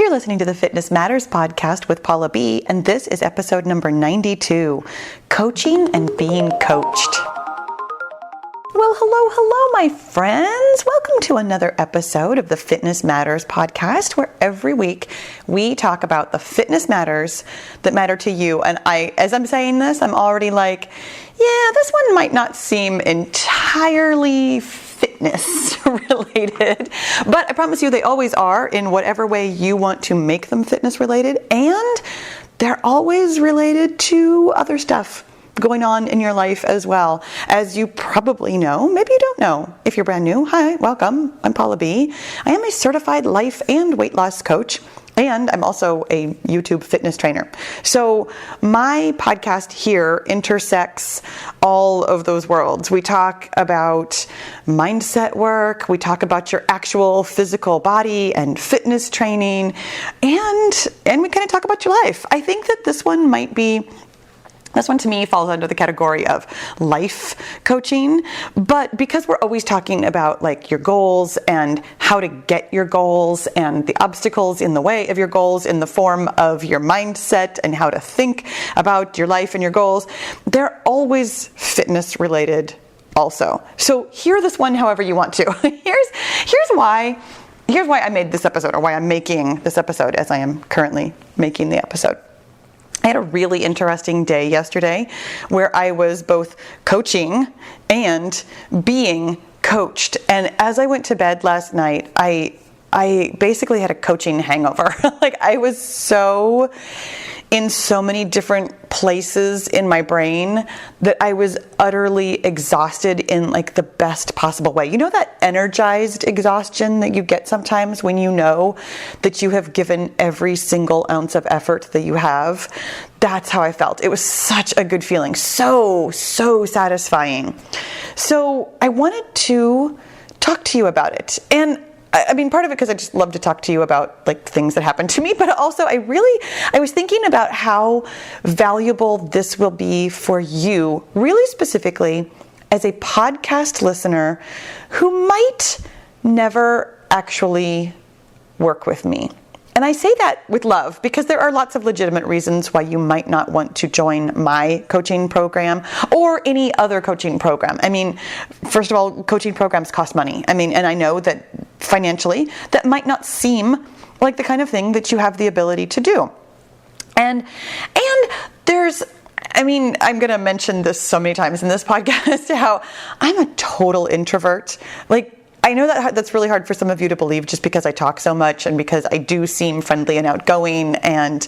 You're listening to the Fitness Matters podcast with Paula B, and this is episode number 92, Coaching and Being Coached. Well, hello, my friends. Welcome to another episode of the Fitness Matters podcast, where every week we talk about the fitness matters that matter to you. And as I'm saying this, I'm already like, yeah, this one might not seem entirely fitness related, but I promise you they always are in whatever way you want to make them fitness related, and they're always related to other stuff going on in your life as well. As you probably know, maybe you don't know. If you're brand new, hi, welcome. I'm Paula B. I am a certified life and weight loss coach, and I'm also a YouTube fitness trainer. So my podcast here intersects all of those worlds. We talk about mindset work, we talk about your actual physical body and fitness training, and we kind of talk about your life. I think that this one to me falls under the category of life coaching, but because we're always talking about like your goals and how to get your goals and the obstacles in the way of your goals in the form of your mindset and how to think about your life and your goals, they're always fitness related also. So hear this one however you want to. Here's why I made this episode, or why I'm making this episode as I am currently making the episode. I had a really interesting day yesterday where I was both coaching and being coached. And as I went to bed last night, I basically had a coaching hangover. Like I was in so many different places in my brain that I was utterly exhausted in like the best possible way. You know that energized exhaustion that you get sometimes when you know that you have given every single ounce of effort that you have? That's how I felt. It was such a good feeling. So satisfying. So I wanted to talk to you about it. And I mean, part of it because I just love to talk to you about like things that happen to me, but also I was thinking about how valuable this will be for you, really specifically as a podcast listener who might never actually work with me. And I say that with love because there are lots of legitimate reasons why you might not want to join my coaching program or any other coaching program. I mean, first of all, coaching programs cost money. I mean, and I know that financially that might not seem like the kind of thing that you have the ability to do. And I'm going to mention this so many times in this podcast, how I'm a total introvert. Like, I know that that's really hard for some of you to believe just because I talk so much and because I do seem friendly and outgoing and,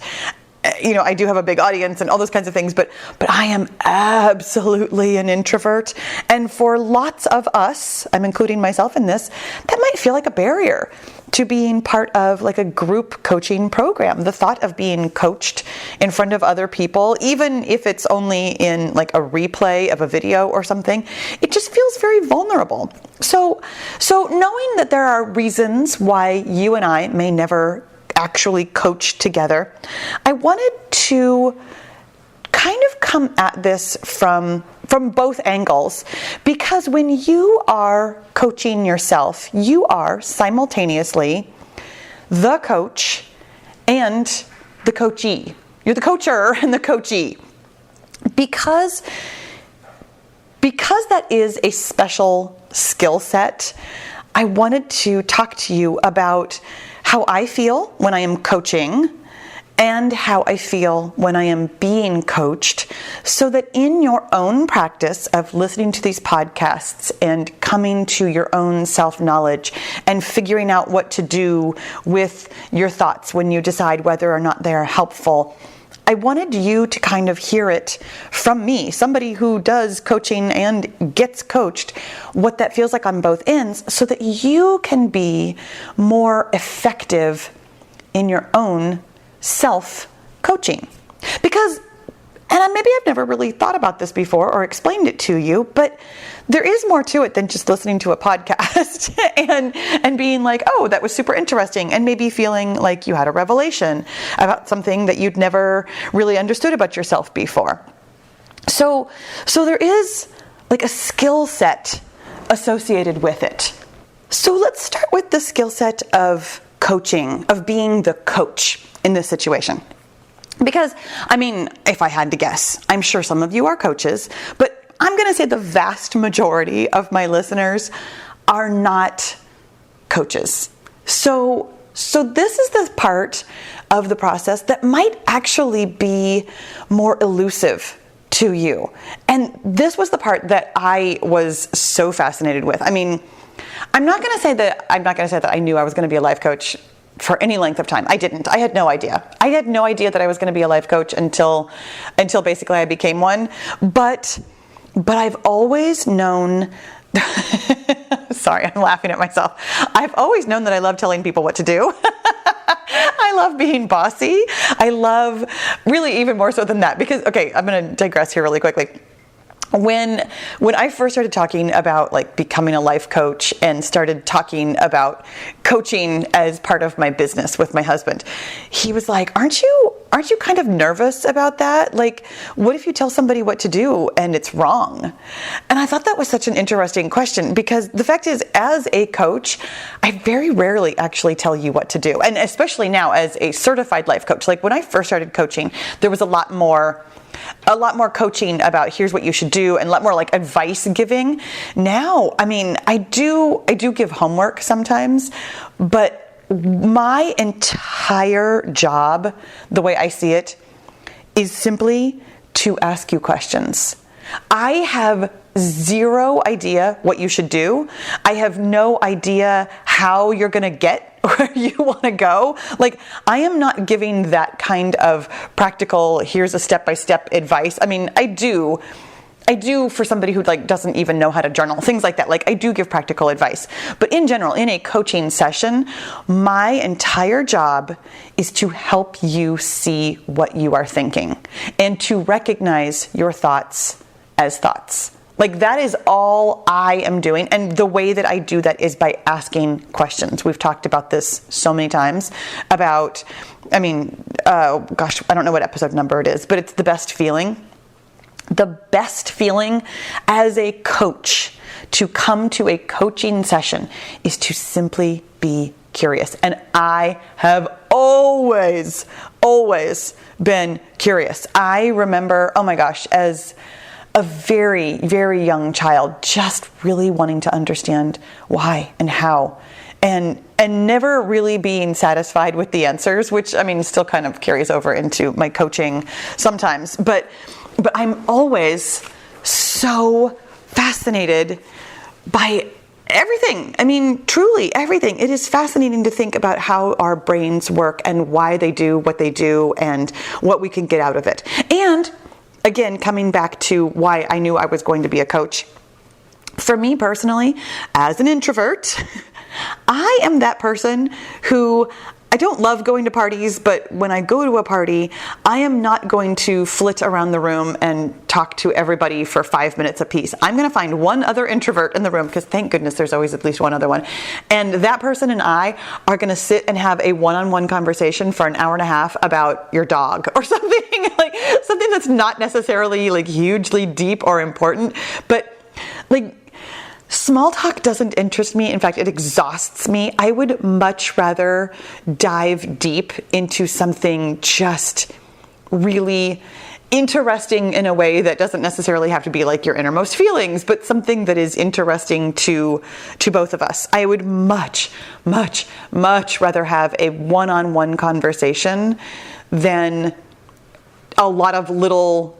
you know, I do have a big audience and all those kinds of things, but I am absolutely an introvert. And for lots of us, I'm including myself in this, that might feel like a barrier to being part of like a group coaching program. The thought of being coached in front of other people, even if it's only in like a replay of a video or something, it just feels very vulnerable. So knowing that there are reasons why you and I may never actually coach together, I wanted to kind of come at this from both angles, because when you are coaching yourself, you are simultaneously the coach and the coachee. You're the coacher and the coachee. Because that is a special skill set, I wanted to talk to you about how I feel when I am coaching and how I feel when I am being coached, so that in your own practice of listening to these podcasts and coming to your own self-knowledge and figuring out what to do with your thoughts when you decide whether or not they're helpful, I wanted you to kind of hear it from me, somebody who does coaching and gets coached, what that feels like on both ends, so that you can be more effective in your own self-coaching. Because, and maybe I've never really thought about this before or explained it to you, but there is more to it than just listening to a podcast and being like, oh, that was super interesting, and maybe feeling like you had a revelation about something that you'd never really understood about yourself before. So there is like a skill set associated with it. So let's start with the skill set of coaching, of being the coach in this situation. Because, I mean, if I had to guess, I'm sure some of you are coaches, but I'm going to say the vast majority of my listeners are not coaches. So this is the part of the process that might actually be more elusive to you. And this was the part that I was so fascinated with. I mean, I'm not going to say that I knew I was going to be a life coach for any length of time. I didn't. I had no idea. I had no idea that I was going to be a life coach until basically I became one. But I've always known sorry, I'm laughing at myself. I've always known that I love telling people what to do. I love being bossy. I love, really even more so than that, because, okay, I'm going to digress here really quickly. When I first started talking about like becoming a life coach and started talking about coaching as part of my business with my husband, he was like, aren't you kind of nervous about that? Like, what if you tell somebody what to do and it's wrong? And I thought that was such an interesting question, because the fact is, as a coach, I very rarely actually tell you what to do. And especially now as a certified life coach, like when I first started coaching, there was a lot more coaching about here's what you should do, and a lot more like advice giving. Now, I mean, I do give homework sometimes, but my entire job, the way I see it, is simply to ask you questions. I have zero idea what you should do. I have no idea how you're going to get where you want to go. Like, I am not giving that kind of practical, here's a step-by-step advice. I mean, I do for somebody who like doesn't even know how to journal, things like that. Like, I do give practical advice. But in general, in a coaching session, my entire job is to help you see what you are thinking and to recognize your thoughts as thoughts. Like, that is all I am doing. And the way that I do that is by asking questions. We've talked about this so many times about, I don't know what episode number it is, but it's the best feeling. The best feeling as a coach to come to a coaching session is to simply be curious. And I have always been curious. I remember, oh my gosh, as a very, very young child, just really wanting to understand why and how, and never really being satisfied with the answers, which, I mean, still kind of carries over into my coaching sometimes. But I'm always so fascinated by everything. I mean, truly everything. It is fascinating to think about how our brains work and why they do what they do and what we can get out of it. And again, coming back to why I knew I was going to be a coach. For me personally, as an introvert, I am that person who, I don't love going to parties, but when I go to a party, I am not going to flit around the room and talk to everybody for 5 minutes apiece. I'm going to find one other introvert in the room, because thank goodness there's always at least one other one. And that person and I are going to sit and have a one-on-one conversation for an hour and a half about your dog or something, like something that's not necessarily like hugely deep or important, but like, small talk doesn't interest me. In fact, it exhausts me. I would much rather dive deep into something just really interesting in a way that doesn't necessarily have to be like your innermost feelings, but something that is interesting to both of us. I would much rather have a one-on-one conversation than a lot of little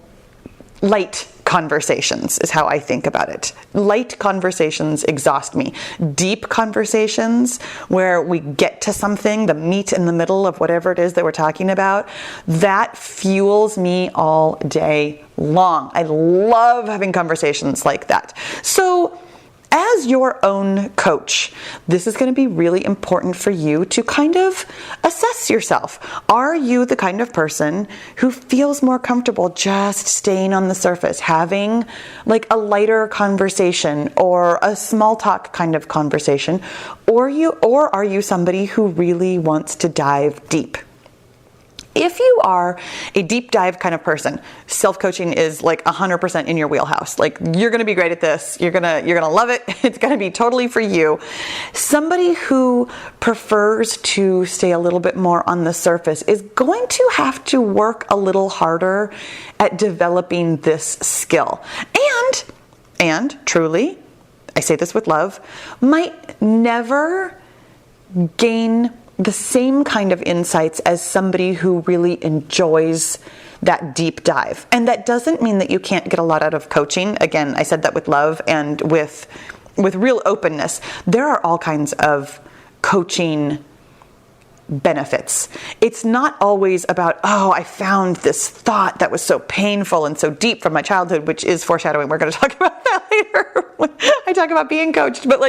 light conversations, is how I think about it. Light conversations exhaust me. Deep conversations where we get to something, the meat in the middle of whatever it is that we're talking about, that fuels me all day long. I love having conversations like that. So, as your own coach, this is going to be really important for you to kind of assess yourself. Are you the kind of person who feels more comfortable just staying on the surface, having like a lighter conversation or a small talk kind of conversation, or are you somebody who really wants to dive deep? If you are a deep dive kind of person, self-coaching is like 100% in your wheelhouse. Like, you're going to be great at this. You're going to love it. It's going to be totally for you. Somebody who prefers to stay a little bit more on the surface is going to have to work a little harder at developing this skill. And truly, I say this with love, might never gain the same kind of insights as somebody who really enjoys that deep dive. And that doesn't mean that you can't get a lot out of coaching. Again, I said that with love and with real openness. There are all kinds of coaching benefits. It's not always about, oh, I found this thought that was so painful and so deep from my childhood, which is foreshadowing. We're going to talk about that later when I talk about being coached. But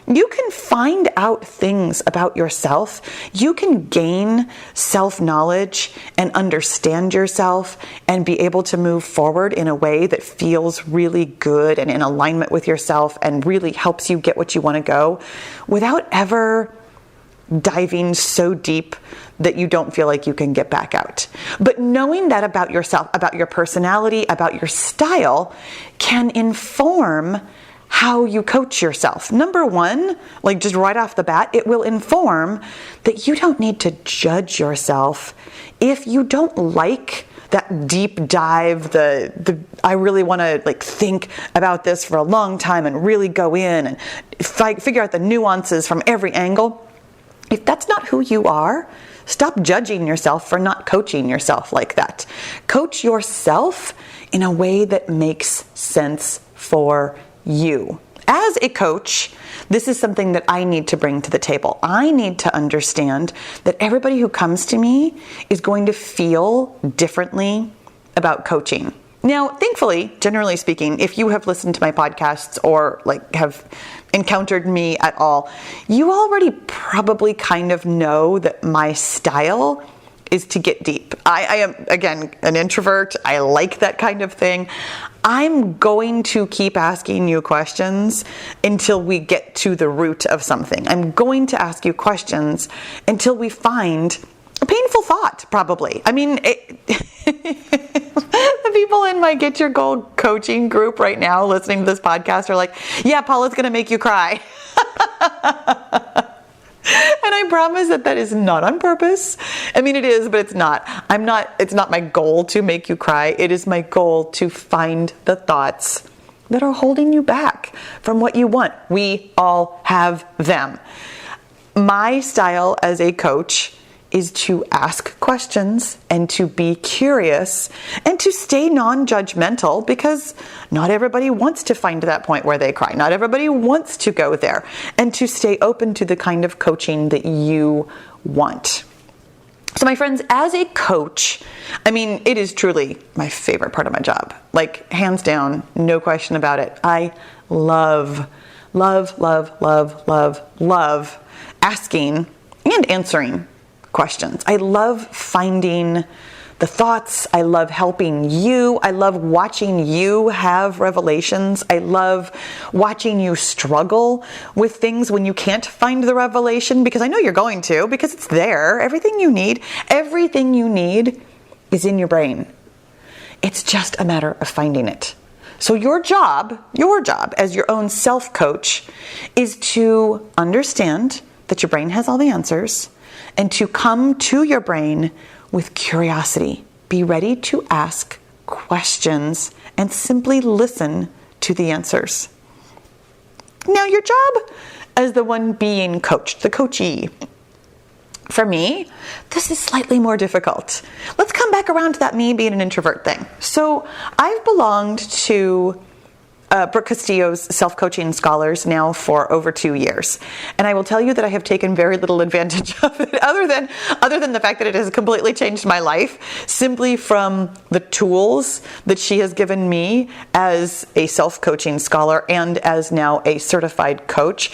you can find out things about yourself. You can gain self-knowledge and understand yourself and be able to move forward in a way that feels really good and in alignment with yourself and really helps you get what you want to go without ever diving so deep that you don't feel like you can get back out. But knowing that about yourself, about your personality, about your style, can inform how you coach yourself. Number one, like just right off the bat, it will inform that you don't need to judge yourself if you don't like that deep dive, I really want to think about this for a long time and really go in and figure out the nuances from every angle. If that's not who you are, stop judging yourself for not coaching yourself like that. Coach yourself in a way that makes sense for you. As a coach, this is something that I need to bring to the table. I need to understand that everybody who comes to me is going to feel differently about coaching. Now, thankfully, generally speaking, if you have listened to my podcasts or have encountered me at all, you already probably kind of know that my style is to get deep. I am, again, an introvert. I like that kind of thing. I'm going to keep asking you questions until we get to the root of something. I'm going to ask you questions until we find a painful thought, probably. I mean, the people in my Get Your Goal coaching group right now listening to this podcast are like, yeah, Paula's going to make you cry. And I promise that is not on purpose. I mean, it is, but it's not. It's not my goal to make you cry. It is my goal to find the thoughts that are holding you back from what you want. We all have them. My style as a coach is to ask questions and to be curious and to stay non-judgmental, because not everybody wants to find that point where they cry. Not everybody wants to go there, and to stay open to the kind of coaching that you want. So my friends, as a coach, I mean, it is truly my favorite part of my job. Hands down, no question about it. I love asking and answering questions. I love finding the thoughts. I love helping you. I love watching you have revelations. I love watching you struggle with things when you can't find the revelation, because I know you're going to, because it's there. Everything you need is in your brain. It's just a matter of finding it. So your job as your own self-coach is to understand that your brain has all the answers, and to come to your brain with curiosity. Be ready to ask questions and simply listen to the answers. Now, your job as the one being coached, the coachee. For me, this is slightly more difficult. Let's come back around to that me being an introvert thing. So I've belonged to Brooke Castillo's self-coaching scholars now for over 2 years. And I will tell you that I have taken very little advantage of it, other than the fact that it has completely changed my life, simply from the tools that she has given me as a self-coaching scholar and as now a certified coach.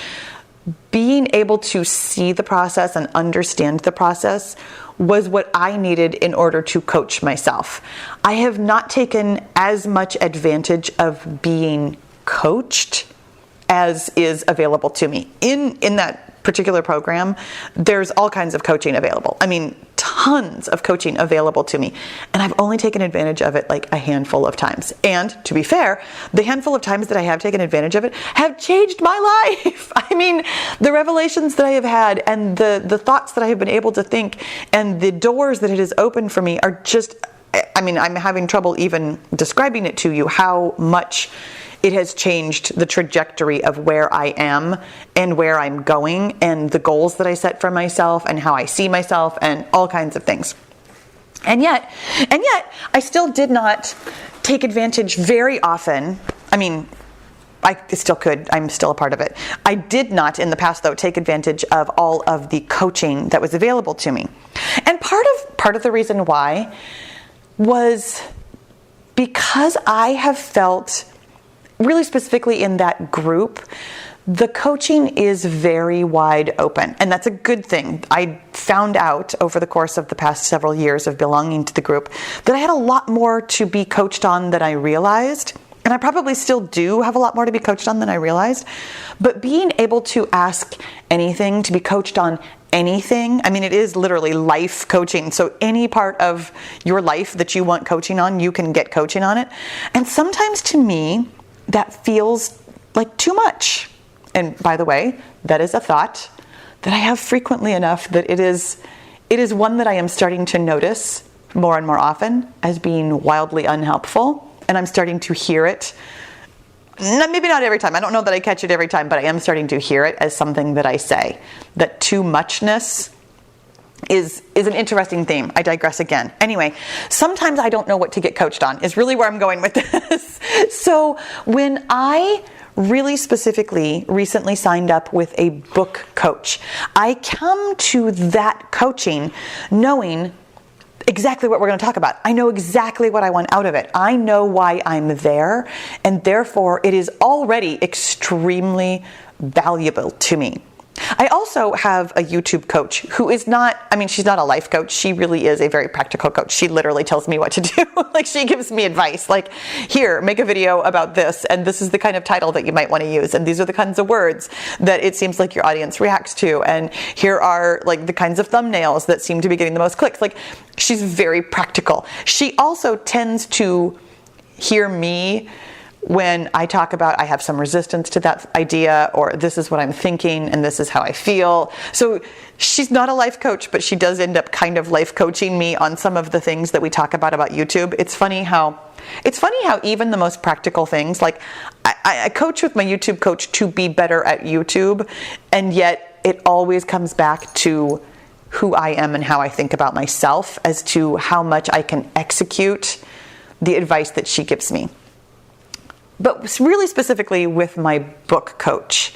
Being able to see the process and understand the process was what I needed in order to coach myself. I have not taken as much advantage of being coached as is available to me. In that particular program, there's all kinds of coaching available. I mean, tons tons of coaching available to me, and I've only taken advantage of it like a handful of times. And to be fair, the handful of times that I have taken advantage of it have changed my life. I mean, the revelations that I have had and the thoughts that I have been able to think and the doors that it has opened for me are just, I mean, I'm having trouble even describing it to you how much it has changed the trajectory of where I am and where I'm going and the goals that I set for myself and how I see myself and all kinds of things. And yet, I still did not take advantage very often. I mean, I still could. I'm still a part of it. I did not in the past, though, take advantage of all of the coaching that was available to me. And part of the reason why was because I have felt, really specifically in that group, the coaching is very wide open, and that's a good thing. I found out over the course of the past several years of belonging to the group that I had a lot more to be coached on than I realized, and I probably still do have a lot more to be coached on than I realized, but being able to ask anything, to be coached on anything, I mean, it is literally life coaching, so any part of your life that you want coaching on, you can get coaching on it, and sometimes to me, that feels like too much. And by the way, that is a thought that I have frequently enough that it is one that I am starting to notice more and more often as being wildly unhelpful. And I'm starting to hear it. Maybe not every time. I don't know that I catch it every time, but I am starting to hear it as something that I say. That too muchness is an interesting theme. I digress again. Anyway, sometimes I don't know what to get coached on is really where I'm going with this. So when I really specifically recently signed up with a book coach, I come to that coaching knowing exactly what we're going to talk about. I know exactly what I want out of it. I know why I'm there, and therefore it is already extremely valuable to me. I also have a YouTube coach who is not, I mean, she's not a life coach. She really is a very practical coach. She literally tells me what to do. Like, she gives me advice. Like, here, make a video about this, and this is the kind of title that you might want to use, and these are the kinds of words that it seems like your audience reacts to, and here are, like, the kinds of thumbnails that seem to be getting the most clicks. Like, she's very practical. She also tends to hear me when I talk about I have some resistance to that idea, or this is what I'm thinking and this is how I feel. So she's not a life coach, but she does end up kind of life coaching me on some of the things that we talk about YouTube. It's funny how even the most practical things, like I coach with my YouTube coach to be better at YouTube, and yet it always comes back to who I am and how I think about myself as to how much I can execute the advice that she gives me. But really specifically with my book coach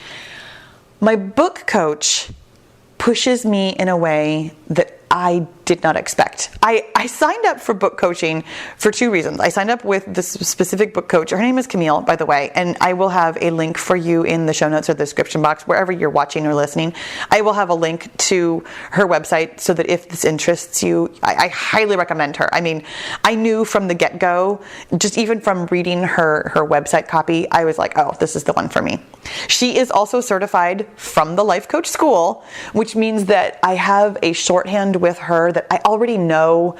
pushes me in a way that I did not expect. I signed up for book coaching for two reasons. I signed up with this specific book coach. Her name is Camille, by the way, and I will have a link for you in the show notes or the description box, wherever you're watching or listening. I will have a link to her website so that if this interests you, I highly recommend her. I mean, I knew from the get-go, just even from reading her website copy, I was like, oh, this is the one for me. She is also certified from the Life Coach School, which means that I have a shorthand with her that I already know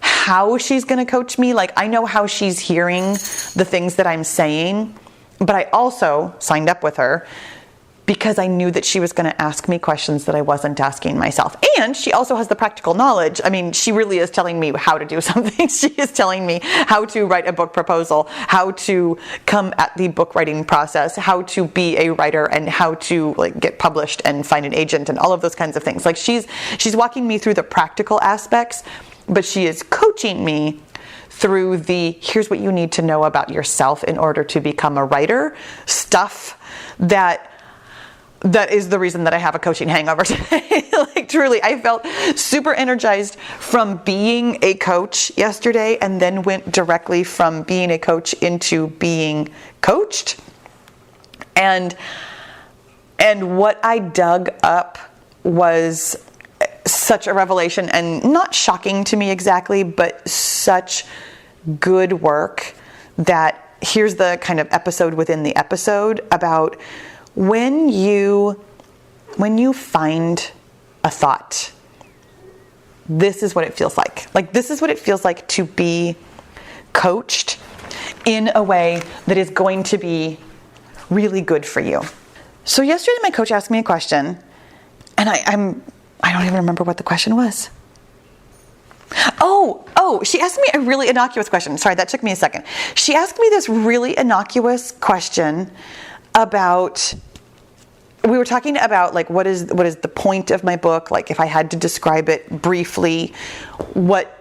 how she's going to coach me. Like, I know how she's hearing the things that I'm saying, but I also signed up with her because I knew that she was going to ask me questions that I wasn't asking myself. And she also has the practical knowledge. I mean, she really is telling me how to do something. She is telling me how to write a book proposal, how to come at the book writing process, how to be a writer, and how to, like, get published and find an agent and all of those kinds of things. Like, she's walking me through the practical aspects, but she is coaching me through the here's what you need to know about yourself in order to become a writer stuff that is the reason that I have a coaching hangover today. Like, truly, I felt super energized from being a coach yesterday, and then went directly from being a coach into being coached. And what I dug up was such a revelation, and not shocking to me exactly, but such good work that here's the kind of episode within the episode about when you find a thought this is what it feels like. Like, this is what it feels like to be coached in a way that is going to be really good for you. So yesterday my coach asked me a question, and I don't even remember what the question was. Oh, she asked me a really innocuous question. Sorry, that took me a second. She asked me this really innocuous question about, we were talking about like, what is the point of my book? Like, if I had to describe it briefly, what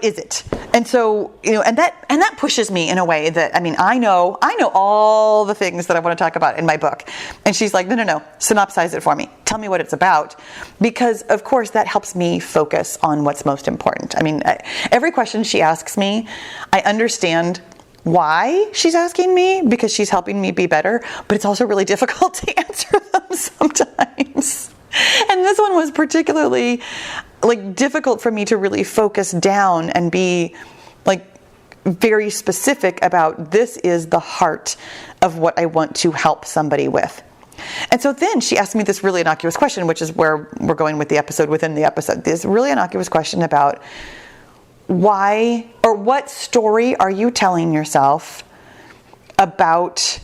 is it? And so, and that pushes me in a way that, I know all the things that I want to talk about in my book. And she's like, no, synopsize it for me. Tell me what it's about. Because of course that helps me focus on what's most important. Every question she asks me, I understand why she's asking me, because she's helping me be better, but it's also really difficult to answer them sometimes. And this one was particularly difficult for me to really focus down and be very specific about, this is the heart of what I want to help somebody with. And so then she asked me this really innocuous question, which is where we're going with the episode within the episode. This really innocuous question about why, or what story are you telling yourself about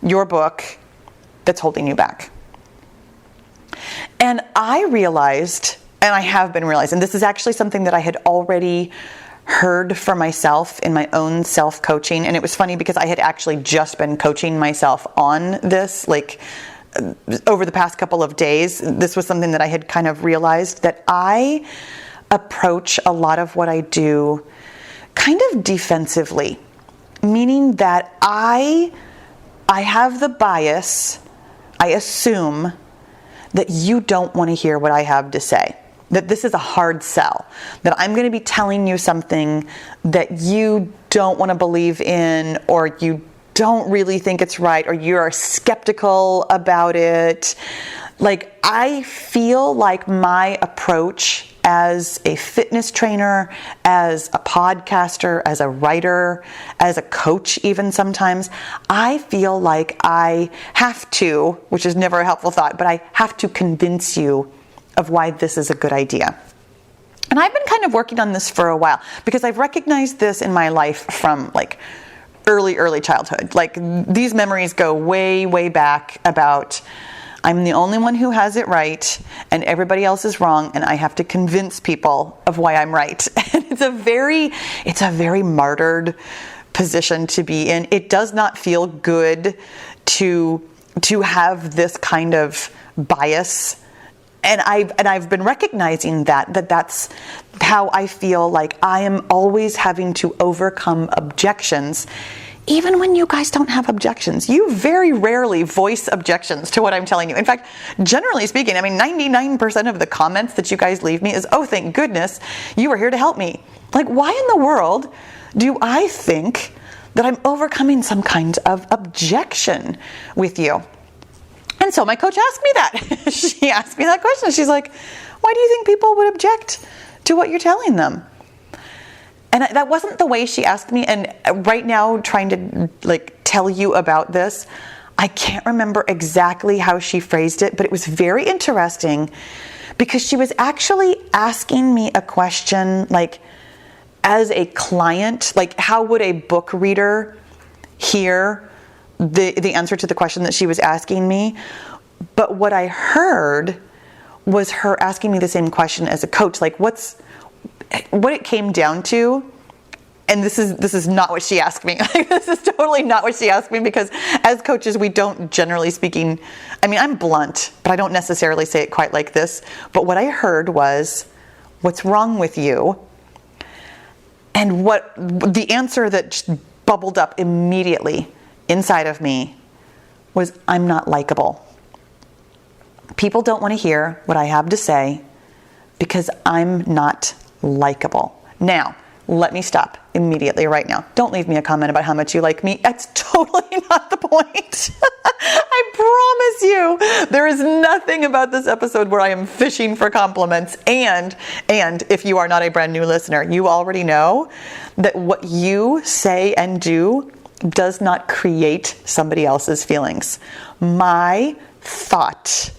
your book that's holding you back? And I realized, and I have been realizing, this is actually something that I had already heard for myself in my own self-coaching. And it was funny because I had actually just been coaching myself on this, over the past couple of days. This was something that I had kind of realized, that I approach a lot of what I do kind of defensively, meaning that I have the bias, I assume, that you don't want to hear what I have to say. That this is a hard sell, that I'm going to be telling you something that you don't want to believe in, or you don't really think it's right, or you're skeptical about it. I feel like my approach as a fitness trainer, as a podcaster, as a writer, as a coach even sometimes, I feel like I have to, which is never a helpful thought, but I have to convince you of why this is a good idea. And I've been kind of working on this for a while, because I've recognized this in my life from early childhood. These memories go way, way back about, I'm the only one who has it right and everybody else is wrong, and I have to convince people of why I'm right. And it's a very martyred position to be in. It does not feel good to have this kind of bias. And I've been recognizing that's how I feel like I am always having to overcome objections, even when you guys don't have objections. You very rarely voice objections to what I'm telling you. In fact, generally speaking, 99% of the comments that you guys leave me is, oh, thank goodness you were here to help me. Why in the world do I think that I'm overcoming some kind of objection with you? And so my coach asked me that. She asked me that question. She's like, why do you think people would object to what you're telling them? And that wasn't the way she asked me. And right now, trying to tell you about this, I can't remember exactly how she phrased it, but it was very interesting, because she was actually asking me a question as a client, how would a book reader hear the answer to the question that she was asking me. But what I heard was her asking me the same question as a coach. What it came down to, and this is not what she asked me. This is totally not what she asked me, because as coaches, we don't, generally speaking, I'm blunt, but I don't necessarily say it quite like this. But what I heard was, what's wrong with you? And what the answer that just bubbled up immediately inside of me was, I'm not likable. People don't want to hear what I have to say because I'm not likable. Now, let me stop immediately right now. Don't leave me a comment about how much you like me. That's totally not the point. I promise you, there is nothing about this episode where I am fishing for compliments. And if you are not a brand new listener, you already know that what you say and do does not create somebody else's feelings. My thought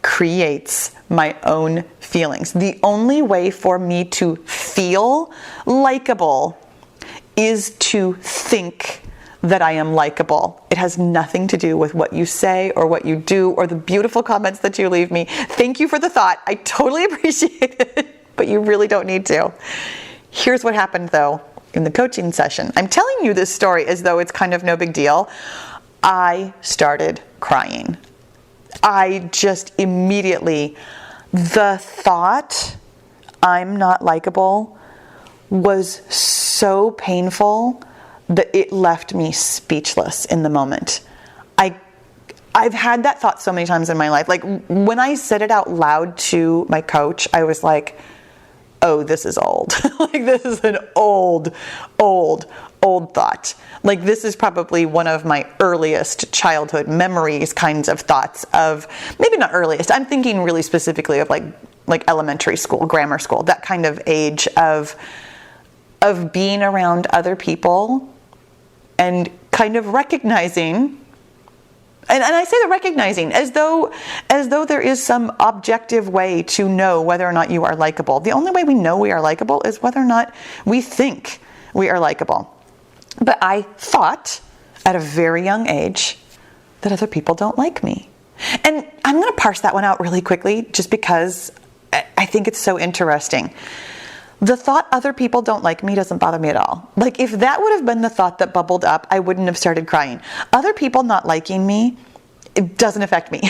creates my own feelings. The only way for me to feel likable is to think that I am likable. It has nothing to do with what you say or what you do or the beautiful comments that you leave me. Thank you for the thought. I totally appreciate it, but you really don't need to. Here's what happened though in the coaching session. I'm telling you this story as though it's kind of no big deal. I started crying. I just immediately, the thought, I'm not likable, was so painful that it left me speechless in the moment. I've had that thought so many times in my life. Like when I said it out loud to my coach, I was like, oh, this is old. Like this is an old thought. Like this is probably one of my earliest childhood memories kinds of thoughts of, maybe not earliest, I'm thinking really specifically of like elementary school, grammar school, that kind of age of being around other people and kind of recognizing, and I say the recognizing as though there is some objective way to know whether or not you are likable. The only way we know we are likable is whether or not we think we are likable. But I thought at a very young age that other people don't like me. And I'm going to parse that one out really quickly just because I think it's so interesting. The thought other people don't like me doesn't bother me at all. Like if that would have been the thought that bubbled up, I wouldn't have started crying. Other people not liking me, it doesn't affect me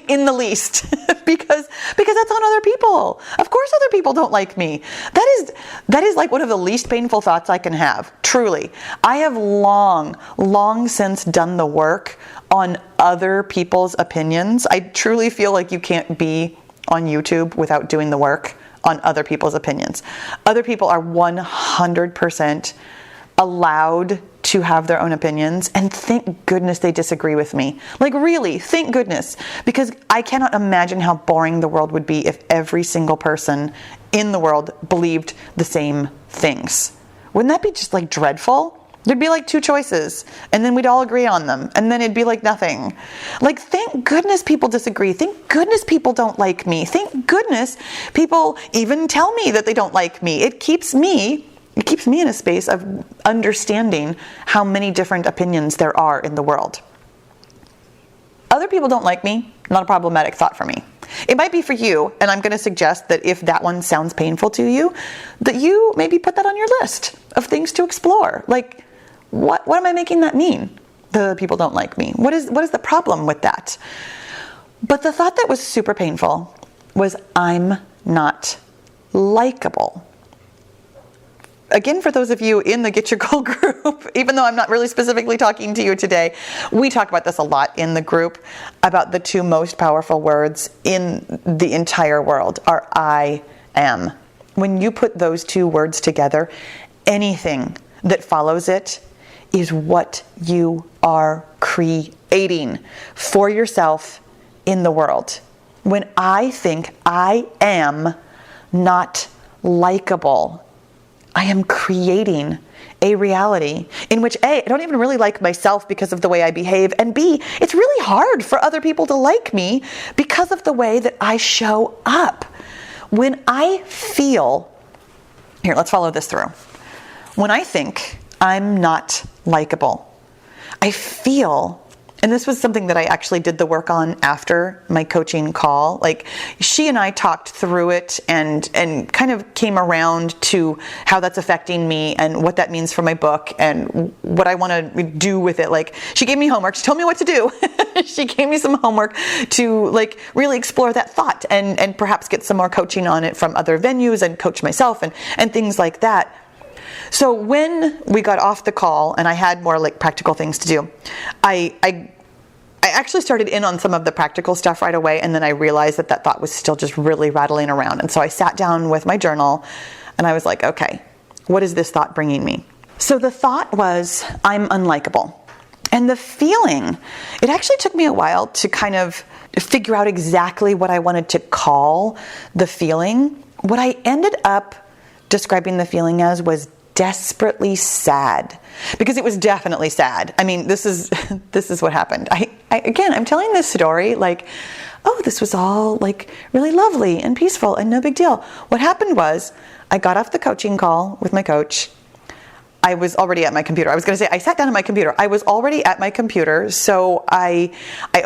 in the least because that's on other people. Of course other people don't like me. That is like one of the least painful thoughts I can have. Truly. I have long since done the work on other people's opinions. I truly feel like you can't be on YouTube without doing the work on other people's opinions. Other people are 100% allowed to have their own opinions, and thank goodness they disagree with me. Like really, thank goodness, because I cannot imagine how boring the world would be if every single person in the world believed the same things. Wouldn't that be just like dreadful? There'd be like two choices, and then we'd all agree on them, and then it'd be like nothing. Like, thank goodness people disagree. Thank goodness people don't like me. Thank goodness people even tell me that they don't like me. It keeps me in a space of understanding how many different opinions there are in the world. Other people don't like me, not a problematic thought for me. It might be for you, and I'm going to suggest that if that one sounds painful to you, that you maybe put that on your list of things to explore. Like, what am I making that mean? The people don't like me. What is the problem with that? But the thought that was super painful was I'm not likable. Again, for those of you in the Get Your Goal group, even though I'm not really specifically talking to you today, we talk about this a lot in the group, about the two most powerful words in the entire world are I am. When you put those two words together, anything that follows it is what you are creating for yourself in the world. When I think I am not likable, I am creating a reality in which A, I don't even really like myself because of the way I behave, and B, it's really hard for other people to like me because of the way that I show up. When I feel, here, let's follow this through. When I think I'm not likable, I feel, and this was something that I actually did the work on after my coaching call. Like she and I talked through it and kind of came around to how that's affecting me and what that means for my book and what I want to do with it. Like she gave me homework. She told me what to do. She gave me some homework to like really explore that thought and perhaps get some more coaching on it from other venues and coach myself and things like that. So when we got off the call and I had more like practical things to do, I actually started in on some of the practical stuff right away, and then I realized that thought was still just really rattling around. And so I sat down with my journal and I was like, okay, what is this thought bringing me? So the thought was, I'm unlikable. And the feeling, it actually took me a while to kind of figure out exactly what I wanted to call the feeling. What I ended up describing the feeling as was desperately sad, because it was definitely sad. I mean, this is what happened. Again, I'm telling this story like, oh, this was all like really lovely and peaceful and no big deal. What happened was I got off the coaching call with my coach. I was already at my computer. I was going to say, I sat down at my computer. I was already at my computer. So I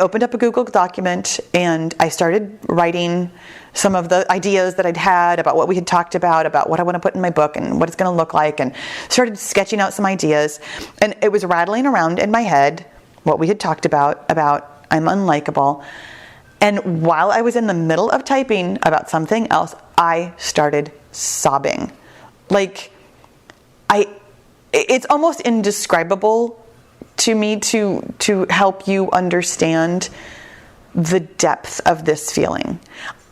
opened up a Google document and I started writing some of the ideas that I'd had about what we had talked about what I want to put in my book and what it's going to look like, and started sketching out some ideas. And it was rattling around in my head what we had talked about I'm unlikable. And while I was in the middle of typing about something else, I started sobbing. Like, it's almost indescribable to me to help you understand the depth of this feeling.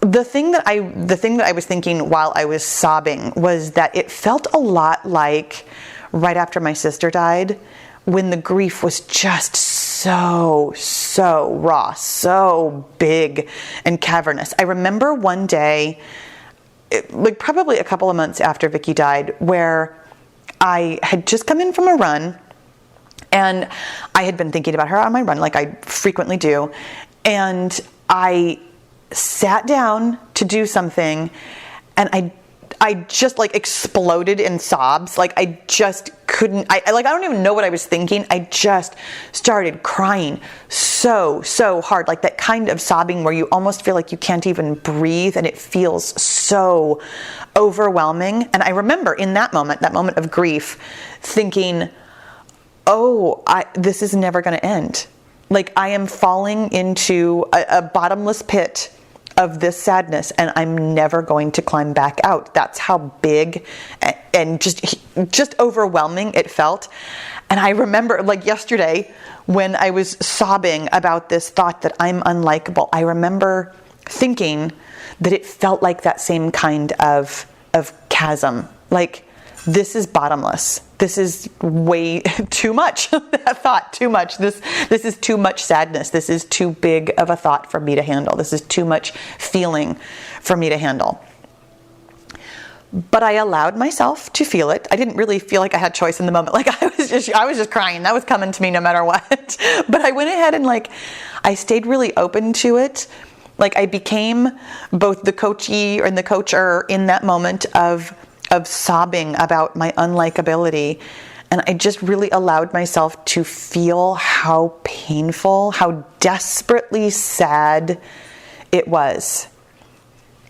The thing that I was thinking while I was sobbing was that it felt a lot like right after my sister died, when the grief was just so raw, so big and cavernous. I remember one day, like probably a couple of months after Vicky died, where I had just come in from a run, and I had been thinking about her on my run, like I frequently do, and I sat down to do something, and I just like exploded in sobs. Like I just couldn't, I don't even know what I was thinking. I just started crying so hard, like that kind of sobbing where you almost feel like you can't even breathe, and it feels so overwhelming. And I remember in that moment of grief, thinking, oh, this is never going to end. Like I am falling into a bottomless pit of this sadness, and I'm never going to climb back out. That's how big and just overwhelming it felt. And I remember, like yesterday, when I was sobbing about this thought that I'm unlikable, I remember thinking that it felt like that same kind of chasm. Like, this is bottomless. This is way too much. That thought, too much. This is too much sadness. This is too big of a thought for me to handle. This is too much feeling for me to handle. But I allowed myself to feel it. I didn't really feel like I had choice in the moment. Like I was just crying. That was coming to me no matter what. But I went ahead and I stayed really open to it. Like I became both the coachee and the coacher in that moment of sobbing about my unlikability. And I just really allowed myself to feel how painful, how desperately sad it was.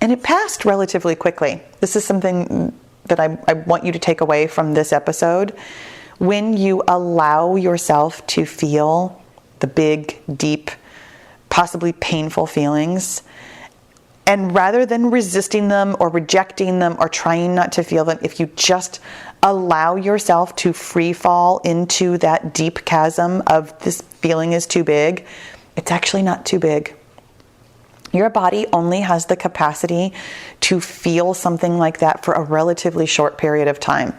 And it passed relatively quickly. This is something that I want you to take away from this episode. When you allow yourself to feel the big, deep, possibly painful feelings, and rather than resisting them or rejecting them or trying not to feel them, if you just allow yourself to free fall into that deep chasm of this feeling is too big, it's actually not too big. Your body only has the capacity to feel something like that for a relatively short period of time.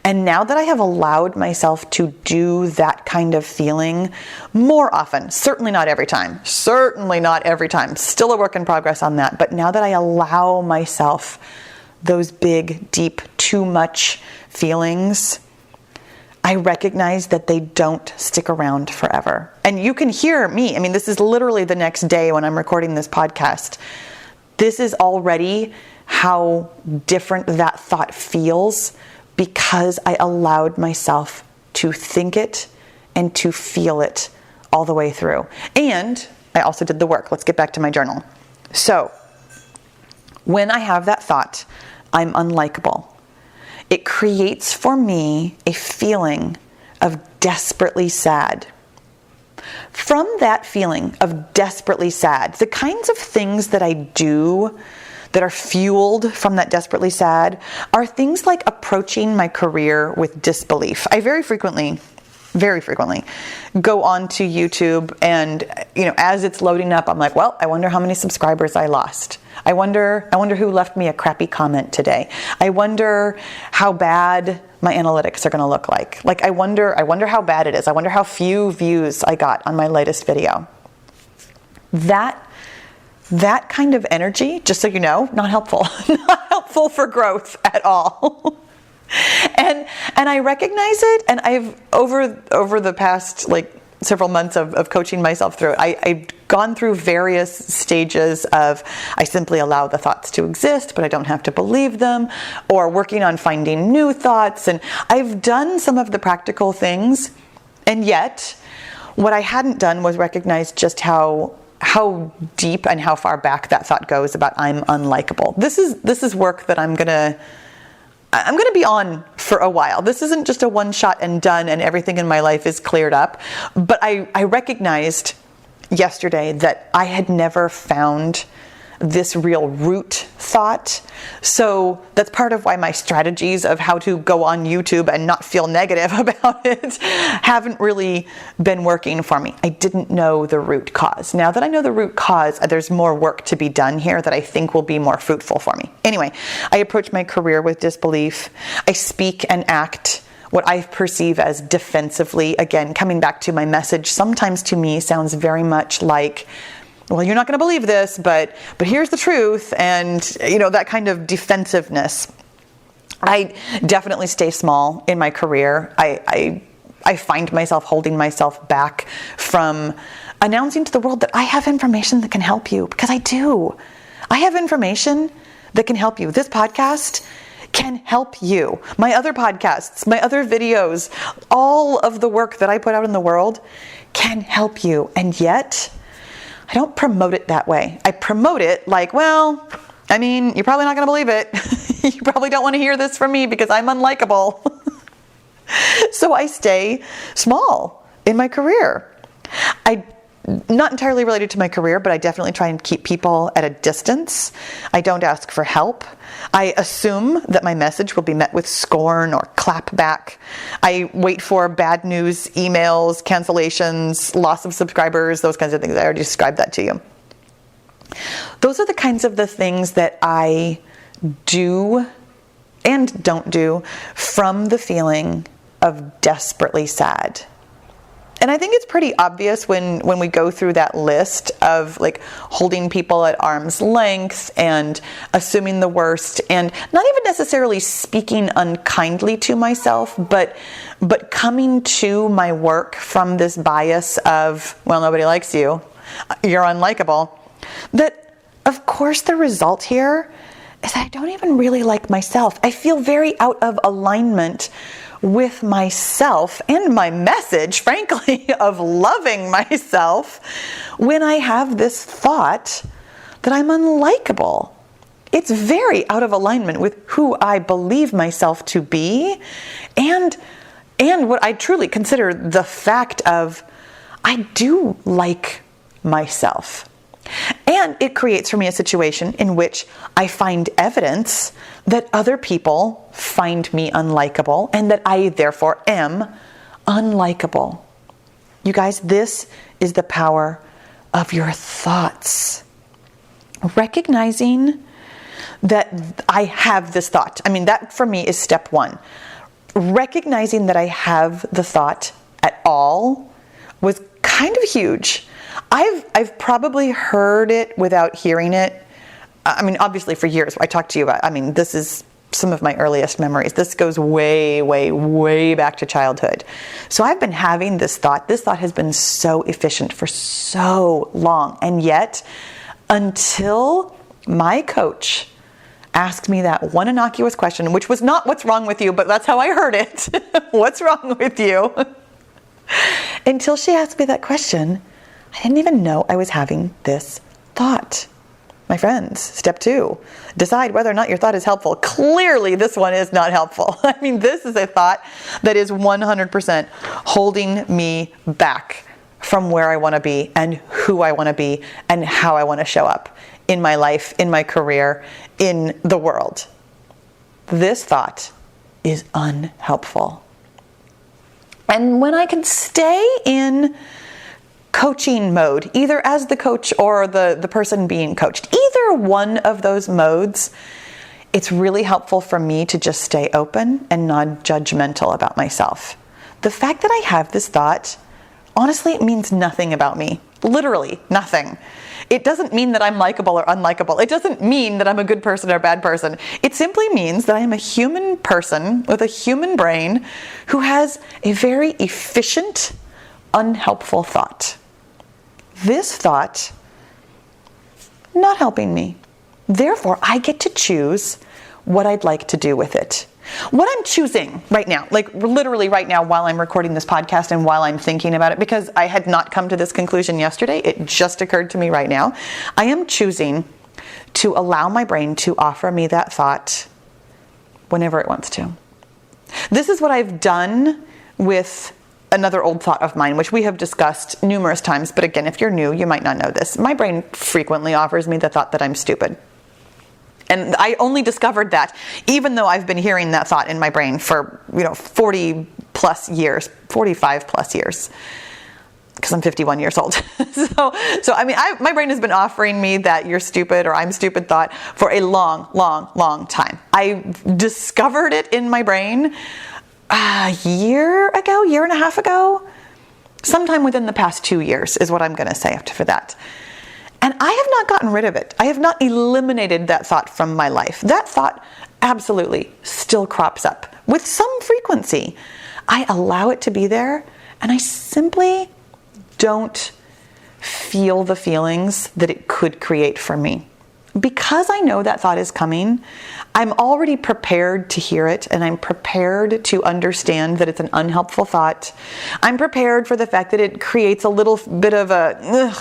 And now that I have allowed myself to do that kind of feeling more often, certainly not every time, still a work in progress on that, but now that I allow myself those big, deep, too much feelings, I recognize that they don't stick around forever. And you can hear me. I mean, this is literally the next day when I'm recording this podcast. This is already how different that thought feels, because I allowed myself to think it and to feel it all the way through. And I also did the work. Let's get back to my journal. So when I have that thought, I'm unlikable, it creates for me a feeling of desperately sad. From that feeling of desperately sad, the kinds of things that I do that are fueled from that desperately sad are things like approaching my career with disbelief. I very frequently go on to YouTube and, as it's loading up, I'm like, well, I wonder how many subscribers I lost. I wonder who left me a crappy comment today. I wonder how bad my analytics are going to look like. Like, I wonder how bad it is. I wonder how few views I got on my latest video. That kind of energy, just so you know, not helpful. Not helpful for growth at all. And I recognize it, and I've over the past several months of coaching myself through it, I've gone through various stages of I simply allow the thoughts to exist, but I don't have to believe them, or working on finding new thoughts. And I've done some of the practical things, and yet what I hadn't done was recognize just how deep and how far back that thought goes about I'm unlikable. This is work that I'm gonna be on for a while. This isn't just a one shot and done and everything in my life is cleared up. But I recognized yesterday that I had never found this real root thought. So that's part of why my strategies of how to go on YouTube and not feel negative about it haven't really been working for me. I didn't know the root cause. Now that I know the root cause, there's more work to be done here that I think will be more fruitful for me. Anyway, I approach my career with disbelief. I speak and act what I perceive as defensively. Again, coming back to my message, sometimes to me sounds very much like, well, you're not going to believe this, but here's the truth, and that kind of defensiveness. I definitely stay small in my career. I find myself holding myself back from announcing to the world that I have information that can help you, because I do. I have information that can help you. This podcast can help you. My other podcasts, my other videos, all of the work that I put out in the world can help you, and yet I don't promote it that way. I promote it like, well, I mean, you're probably not going to believe it. You probably don't want to hear this from me because I'm unlikable. So I stay small in my career. Not entirely related to my career, but I definitely try and keep people at a distance. I don't ask for help. I assume that my message will be met with scorn or clapback. I wait for bad news, emails, cancellations, loss of subscribers, those kinds of things. I already described that to you. Those are the kinds of the things that I do and don't do from the feeling of desperately sad. And I think it's pretty obvious when we go through that list of holding people at arm's length and assuming the worst and not even necessarily speaking unkindly to myself, but coming to my work from this bias of, well, nobody likes you, you're unlikable. That, of course, the result here is that I don't even really like myself. I feel very out of alignment with myself and my message, frankly, of loving myself when I have this thought that I'm unlikable. It's very out of alignment with who I believe myself to be and what I truly consider the fact of I do like myself. And it creates for me a situation in which I find evidence that other people find me unlikable and that I therefore am unlikable. You guys, this is the power of your thoughts. Recognizing that I have this thought. I mean, that for me is step one. Recognizing that I have the thought at all was kind of huge. I've probably heard it without hearing it. I mean, obviously for years. I talked to you about, this is some of my earliest memories. This goes way, way, way back to childhood. So I've been having this thought. This thought has been so efficient for so long. And yet, until my coach asked me that one innocuous question, which was not what's wrong with you, but that's how I heard it. What's wrong with you? Until she asked me that question, I didn't even know I was having this thought. My friends, step 2, decide whether or not your thought is helpful. Clearly, this one is not helpful. This is a thought that is 100% holding me back from where I want to be and who I want to be and how I want to show up in my life, in my career, in the world. This thought is unhelpful. And when I can stay in coaching mode, either as the coach or the person being coached, either one of those modes, it's really helpful for me to just stay open and non-judgmental about myself. The fact that I have this thought, honestly, it means nothing about me. Literally nothing. It doesn't mean that I'm likable or unlikable. It doesn't mean that I'm a good person or a bad person. It simply means that I am a human person with a human brain who has a very efficient, unhelpful thought. This thought, not helping me. Therefore, I get to choose what I'd like to do with it. What I'm choosing right now, like literally right now while I'm recording this podcast and while I'm thinking about it, because I had not come to this conclusion yesterday, it just occurred to me right now. I am choosing to allow my brain to offer me that thought whenever it wants to. This is what I've done with another old thought of mine, which we have discussed numerous times. But again, if you're new, you might not know this. My brain frequently offers me the thought that I'm stupid. And I only discovered that even though I've been hearing that thought in my brain for, 40 plus years, 45 plus years, because I'm 51 years old. My brain has been offering me that you're stupid or I'm stupid thought for a long, long, long time. I discovered it in my brain a year and a half ago, sometime within the past 2 years is what I'm going to say for that. And I have not gotten rid of it. I have not eliminated that thought from my life. That thought absolutely still crops up with some frequency. I allow it to be there, and I simply don't feel the feelings that it could create for me. Because I know that thought is coming, I'm already prepared to hear it, and I'm prepared to understand that it's an unhelpful thought. I'm prepared for the fact that it creates a little bit of a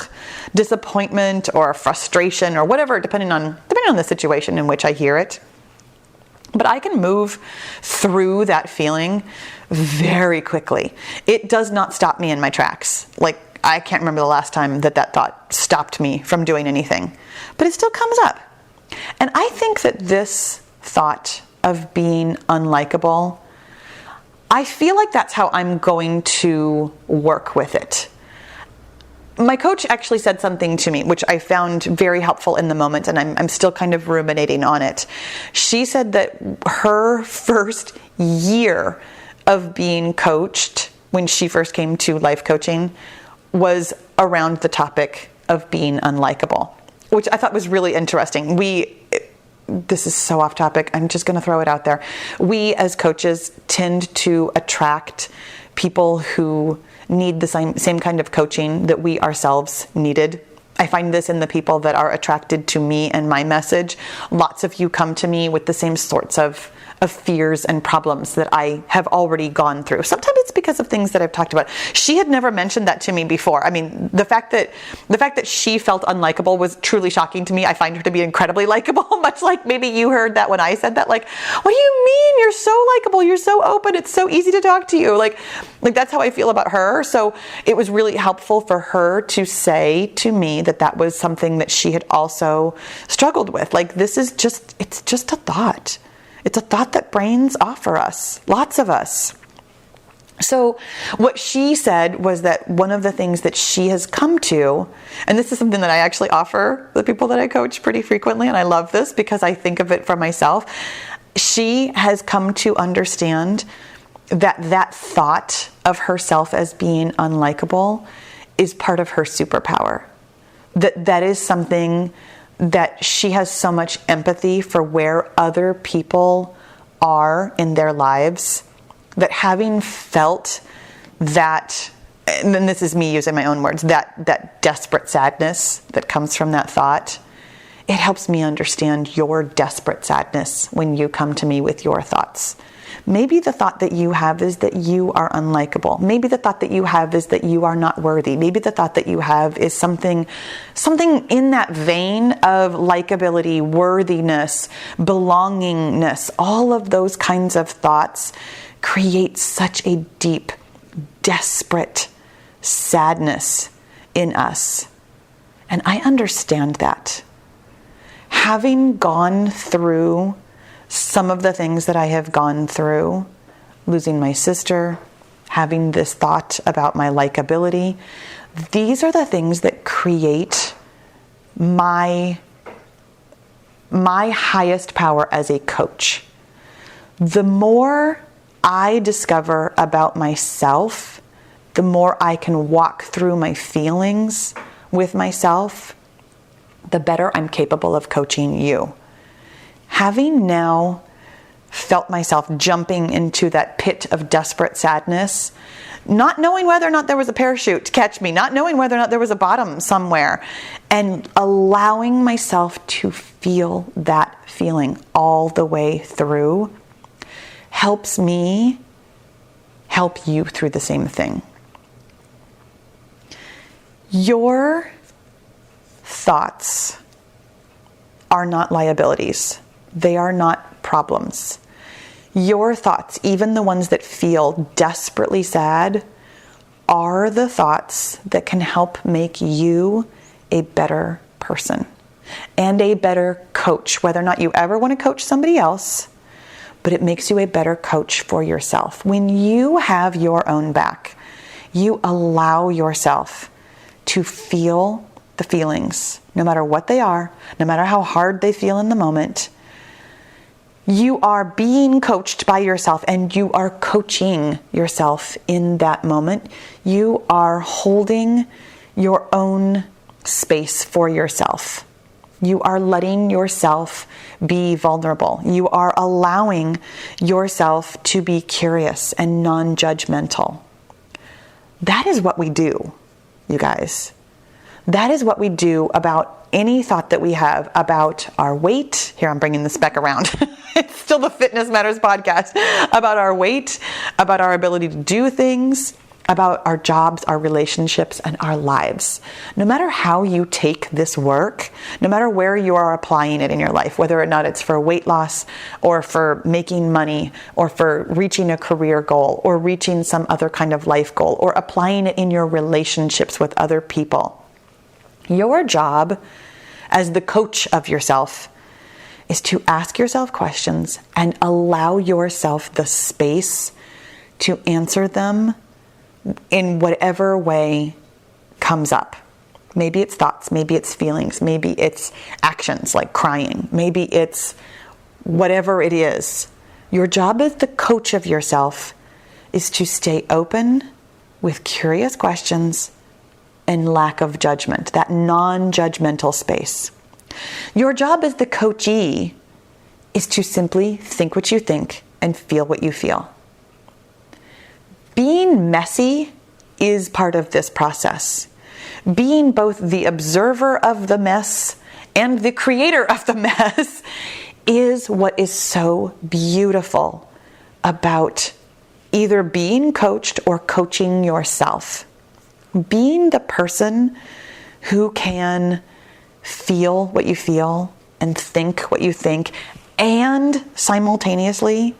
disappointment or frustration or whatever, depending on the situation in which I hear it. But I can move through that feeling very quickly. It does not stop me in my tracks. I can't remember the last time that thought stopped me from doing anything, but it still comes up. And I think that this thought of being unlikable, I feel like that's how I'm going to work with it. My coach actually said something to me, which I found very helpful in the moment, and I'm still kind of ruminating on it. She said that her first year of being coached, when she first came to life coaching, was around the topic of being unlikable, which I thought was really interesting. This is so off topic, I'm just going to throw it out there. We as coaches tend to attract people who need the same kind of coaching that we ourselves needed. I find this in the people that are attracted to me and my message. Lots of you come to me with the same sorts of fears and problems that I have already gone through. Sometimes it's because of things that I've talked about. She had never mentioned that to me before. I mean, the fact that she felt unlikable was truly shocking to me. I find her to be incredibly likable, much like maybe you heard that when I said that. What do you mean? You're so likable. You're so open. It's so easy to talk to you. Like that's how I feel about her. So it was really helpful for her to say to me that was something that she had also struggled with. It's just a thought. It's a thought that brains offer us, lots of us. So what she said was that one of the things that she has come to, and this is something that I actually offer the people that I coach pretty frequently, and I love this because I think of it for myself. She has come to understand that thought of herself as being unlikable is part of her superpower. That is something that she has so much empathy for where other people are in their lives, that having felt that, and then this is me using my own words, that desperate sadness that comes from that thought, it helps me understand your desperate sadness when you come to me with your thoughts. Maybe the thought that you have is that you are unlikable. Maybe the thought that you have is that you are not worthy. Maybe the thought that you have is something in that vein of likability, worthiness, belongingness. All of those kinds of thoughts create such a deep, desperate sadness in us. And I understand that. Having gone through some of the things that I have gone through, losing my sister, having this thought about my likability, these are the things that create my highest power as a coach. The more I discover about myself, the more I can walk through my feelings with myself, the better I'm capable of coaching you. Having now felt myself jumping into that pit of desperate sadness, not knowing whether or not there was a parachute to catch me, not knowing whether or not there was a bottom somewhere, and allowing myself to feel that feeling all the way through helps me help you through the same thing. Your thoughts are not liabilities. They are not problems. Your thoughts, even the ones that feel desperately sad, are the thoughts that can help make you a better person and a better coach, whether or not you ever want to coach somebody else, but it makes you a better coach for yourself. When you have your own back, you allow yourself to feel the feelings, no matter what they are, no matter how hard they feel in the moment. You are being coached by yourself, and you are coaching yourself in that moment. You are holding your own space for yourself. You are letting yourself be vulnerable. You are allowing yourself to be curious and non-judgmental. That is what we do, you guys. That is what we do about any thought that we have about our weight. Here, I'm bringing this back around. It's still the Fitness Matters podcast. About our weight, about our ability to do things, about our jobs, our relationships, and our lives. No matter how you take this work, no matter where you are applying it in your life, whether or not it's for weight loss or for making money or for reaching a career goal or reaching some other kind of life goal or applying it in your relationships with other people, your job as the coach of yourself is to ask yourself questions and allow yourself the space to answer them in whatever way comes up. Maybe it's thoughts, maybe it's feelings, maybe it's actions like crying, maybe it's whatever it is. Your job as the coach of yourself is to stay open with curious questions and lack of judgment, that non-judgmental space. Your job as the coachee is to simply think what you think and feel what you feel. Being messy is part of this process. Being both the observer of the mess and the creator of the mess is what is so beautiful about either being coached or coaching yourself. Being the person who can feel what you feel and think what you think and simultaneously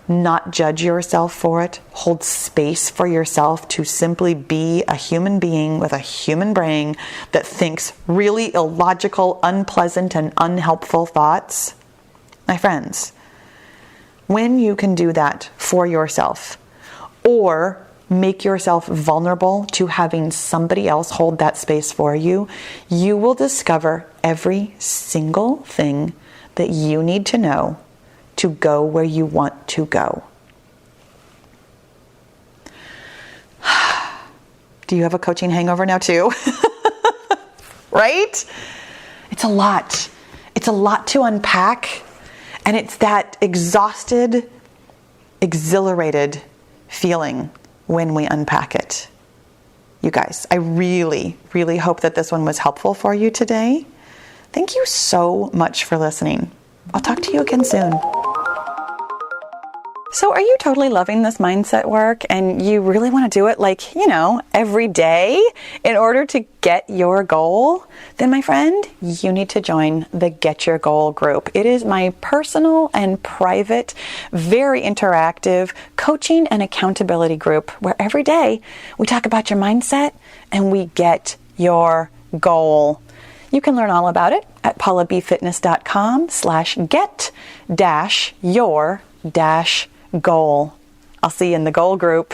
not judge yourself for it, hold space for yourself to simply be a human being with a human brain that thinks really illogical, unpleasant, and unhelpful thoughts. My friends, when you can do that for yourself or make yourself vulnerable to having somebody else hold that space for you, you will discover every single thing that you need to know to go where you want to go. Do you have a coaching hangover now too? Right? It's a lot. It's a lot to unpack. And it's that exhausted, exhilarated feeling when we unpack it. You guys, I really, really hope that this one was helpful for you today. Thank you so much for listening. I'll talk to you again soon. So are you totally loving this mindset work and you really want to do it every day in order to get your goal? Then my friend, you need to join the Get Your Goal group. It is my personal and private, very interactive coaching and accountability group where every day we talk about your mindset and we get your goal. You can learn all about it at paulabfitness.com/get-your-goal. I'll see you in the goal group.